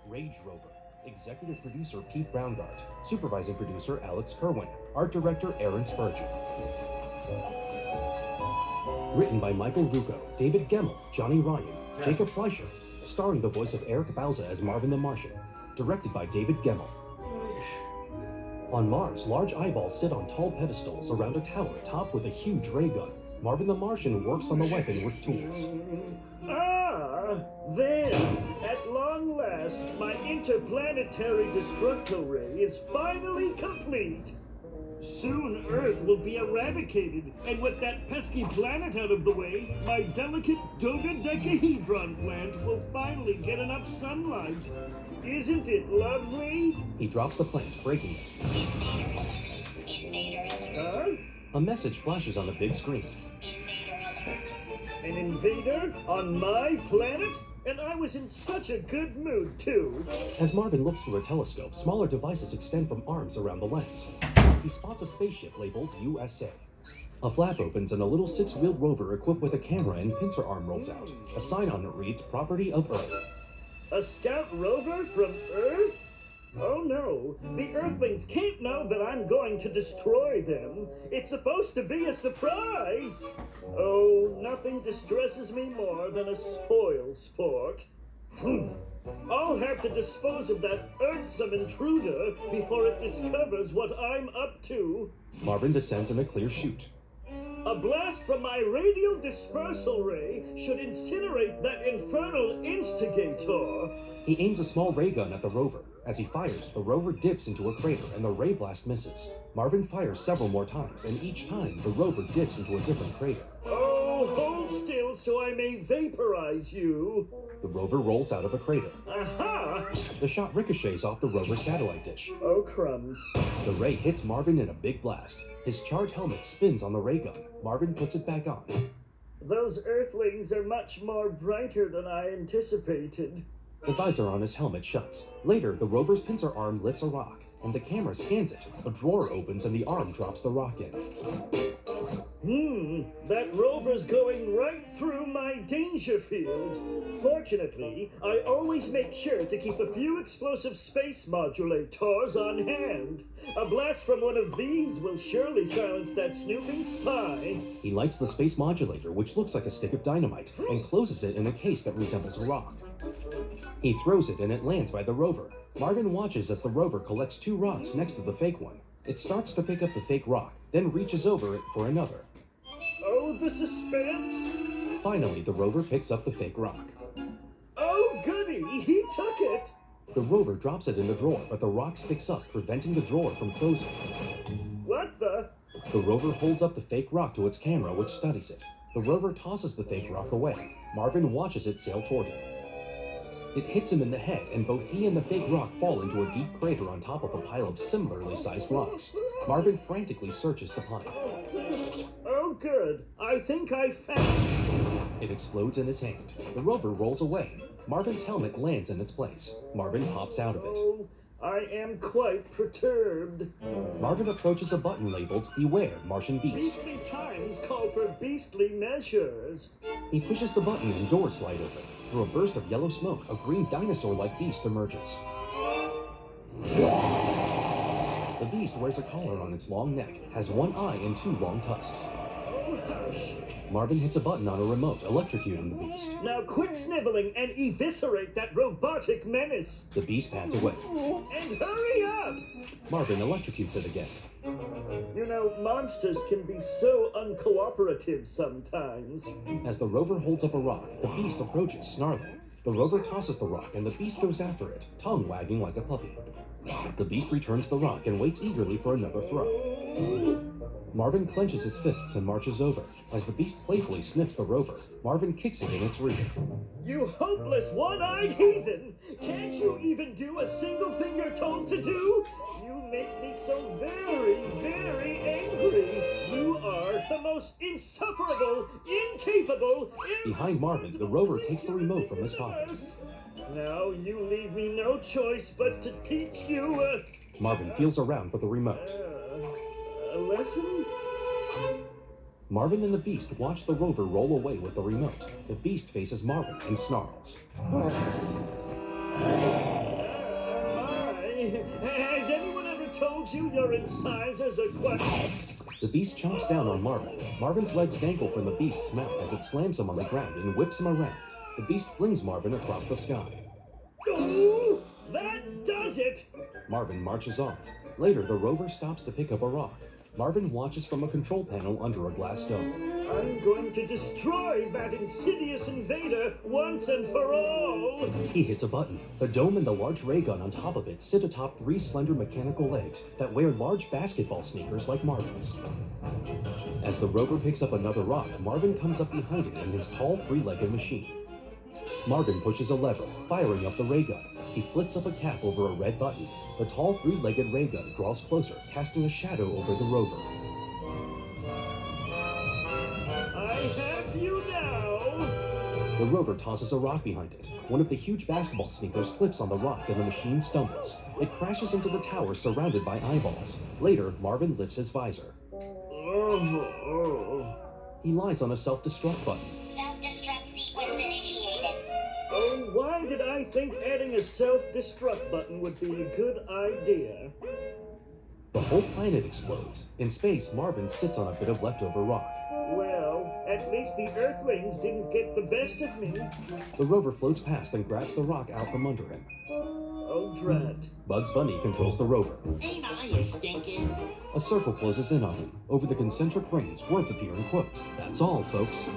Rage Rover. Executive producer Pete Browngardt. Supervising producer Alex Kerwin. Art director Aaron Spurgeon. Written by Michael Rucco, David Gemmell, Johnny Ryan, Jacob Fleischer. Starring the voice of Eric Bauza as Marvin the Martian. Directed by David Gemmell. On Mars, large eyeballs sit on tall pedestals around a tower topped with a huge ray gun. Marvin the Martian works on the weapon with tools. There! At long last, my interplanetary destructo ray is finally complete! Soon Earth will be eradicated, and with that pesky planet out of the way, my delicate dodecahedron plant will finally get enough sunlight. Isn't it lovely? He drops the plant, breaking it. Huh? A message flashes on the big screen. An invader on my planet? And I was in such a good mood, too. As Marvin looks through a telescope, smaller devices extend from arms around the lens. He spots a spaceship labeled USA. A flap opens and a little six-wheeled rover equipped with a camera and pincer arm rolls out. A sign on it reads, Property of Earth. A scout rover from Earth? Oh no, the Earthlings can't know that I'm going to destroy them. It's supposed to be a surprise. Oh, nothing distresses me more than a spoil sport. I'll have to dispose of that irksome intruder before it discovers what I'm up to. Marvin descends in a clear chute. A blast from my radio dispersal ray should incinerate that infernal instigator. He aims a small ray gun at the rover. As he fires, the rover dips into a crater and the ray blast misses. Marvin fires several more times, and each time the rover dips into a different crater. Oh, hold still so I may vaporize you. The rover rolls out of a crater. Aha! The shot ricochets off the rover's satellite dish. Oh, crumbs. The ray hits Marvin in a big blast. His charred helmet spins on the ray gun. Marvin puts it back on. Those Earthlings are much more brighter than I anticipated. The visor on his helmet shuts. Later, the rover's pincer arm lifts a rock, and the camera scans it. A drawer opens and the arm drops the rock in. That rover's going right through my danger field. Fortunately, I always make sure to keep a few explosive space modulators on hand. A blast from one of these will surely silence that snooping spy. He lights the space modulator, which looks like a stick of dynamite, and closes it in a case that resembles a rock. He throws it and it lands by the rover. Marvin watches as the rover collects two rocks next to the fake one. It starts to pick up the fake rock, then reaches over it for another. Oh, the suspense! Finally, the rover picks up the fake rock. Oh, goody! He took it! The rover drops it in the drawer, but the rock sticks up, preventing the drawer from closing. What the? The rover holds up the fake rock to its camera, which studies it. The rover tosses the fake rock away. Marvin watches it sail toward him. It hits him in the head, and both he and the fake rock fall into a deep crater on top of a pile of similarly sized rocks. Marvin frantically searches the pile. Oh, good. I think I found it. It explodes in his hand. The rover rolls away. Marvin's helmet lands in its place. Marvin hops out of it. Oh, I am quite perturbed. Marvin approaches a button labeled, Beware, Martian Beast. Beastly times call for beastly measures. He pushes the button and doors slide open. Through a burst of yellow smoke, a green dinosaur-like beast emerges. The beast wears a collar on its long neck, has one eye and two long tusks. Oh, hush. Marvin hits a button on a remote, electrocuting the beast. Now quit sniveling and eviscerate that robotic menace. The beast pats away. And hurry up! Marvin electrocutes it again. You know, monsters can be so uncooperative sometimes. As the rover holds up a rock, the beast approaches, snarling. The rover tosses the rock, and the beast goes after it, tongue wagging like a puppy. The beast returns the rock and waits eagerly for another throw. Marvin clenches his fists and marches over. As the beast playfully sniffs the rover, Marvin kicks it in its rear. You hopeless one-eyed heathen! Can't you even do a single thing you're told to do? You make me so very, very angry. You are the most insufferable, incapable, Behind Marvin, the rover takes the remote from his pocket. Now you leave me no choice but to teach you Marvin feels around for the remote. a lesson? Marvin and the beast watch the rover roll away with the remote. The beast faces Marvin and snarls. Has anyone ever told you your incisors are quite... The beast chomps down on Marvin. Marvin's legs dangle from the beast's mouth as it slams him on the ground and whips him around. The beast flings Marvin across the sky. Oh, that does it! Marvin marches off. Later, the rover stops to pick up a rock. Marvin watches from a control panel under a glass dome. I'm going to destroy that insidious invader once and for all! He hits a button. The dome and the large ray gun on top of it sit atop 3 slender mechanical legs that wear large basketball sneakers like Marvin's. As the rover picks up another rock, Marvin comes up behind it in his tall 3-legged machine. Marvin pushes a lever, firing up the ray gun. He flips up a cap over a red button. The tall 3-legged ray gun draws closer, casting a shadow over the rover. I have you now! The rover tosses a rock behind it. One of the huge basketball sneakers slips on the rock and the machine stumbles. It crashes into the tower surrounded by eyeballs. Later, Marvin lifts his visor. He lies on a self-destruct button. Self-destruct sequence initiated. Oh, why did I think adding a self-destruct button would be a good idea? The whole planet explodes. In space, Marvin sits on a bit of leftover rock. Well, at least the Earthlings didn't get the best of me. The rover floats past and grabs the rock out from under him. Oh, drat. Bugs Bunny controls the rover. Ain't I a stinking? A circle closes in on him. Over the concentric rings, words appear in quotes. That's all, folks.